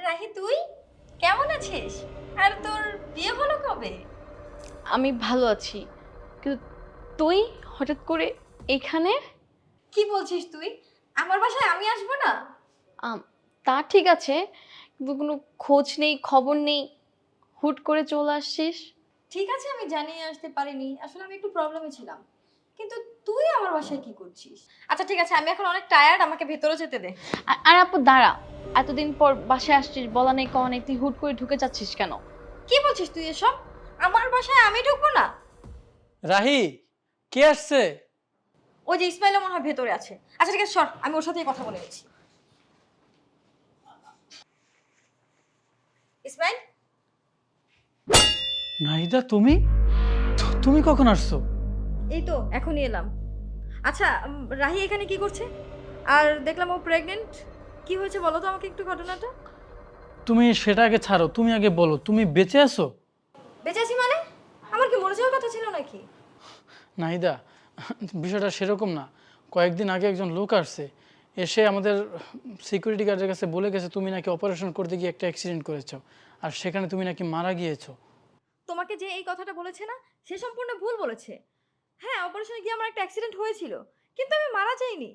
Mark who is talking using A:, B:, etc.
A: রাহি তুই কেমন আছিস? আর তোর বিয়ে হলো কবে?
B: আমি ভালো আছি, কিন্তু তুই হঠাৎ করে এখানে?
A: কি বলছিস তুই? আমার বাসায় আমি আসবো না?
B: আম, তা ঠিক আছে, কিন্তু কোনো খোঁজ নেই, খবর নেই, হুট করে চলে আসছিস।
A: ঠিক আছে, আমি জানিয়ে আসতে পারিনি, আসলে আমি একটু প্রবলেমে ছিলাম। কিন্তু তুই আমার বাসায় কি করছিস? আচ্ছা ঠিক আছে, আমি এখন অনেক টায়ার্ড, আমাকে ভেতরে যেতে দে।
B: আর আপু দাঁড়া, এতদিন পর বাসায় আসছিস, বলা নেই কওয়া নেই, তুই হুট করে ঢুকে যাচ্ছিস কেন?
A: কি বলছিস তুই এসব? আমার বাসায় আমি ঢুকবো না?
C: রাহি, কে আসছে?
A: ওই যে ইসমাইলও মনে হয় ভেতরে আছে। আচ্ছা ঠিক আছে, সর, আমি ওর সাথেই কথা বলে নিচ্ছি। ইসমাইল,
C: নাহিদা, তুমি তুমি কখন আসছো?
A: এই তো এখনই এলাম। আচ্ছা, রাহি এখানে কি করছে? আর দেখলাম ও প্রেগনেন্ট। কি হয়েছে বলো তো আমাকে একটু ঘটনাটা।
C: তুমি সেটা আগে ছাড়ো, তুমি আগে বলো, তুমি বেঁচে আছো?
A: বেঁচে আছি মানে? আমার কি মরে যাওয়ার কথা ছিল নাকি?
C: নাহিদা, বিষয়টা সেরকম না। কয়েকদিন আগে একজন লোক আসছে, এসে আমাদের সিকিউরিটি গার্ডের কাছে বলে গেছে তুমি নাকি অপারেশন করতে গিয়ে একটা অ্যাক্সিডেন্ট করেছো, আর সেখানে তুমি নাকি মারা গিয়েছো।
A: তোমাকে যে এই কথাটা বলেছে না, সে সম্পূর্ণ ভুল বলেছে। হ্যাঁ, অপারেশনে গিয়ে আমার একটা অ্যাক্সিডেন্ট হয়েছিল, কিন্তু আমি মারা যাইনি।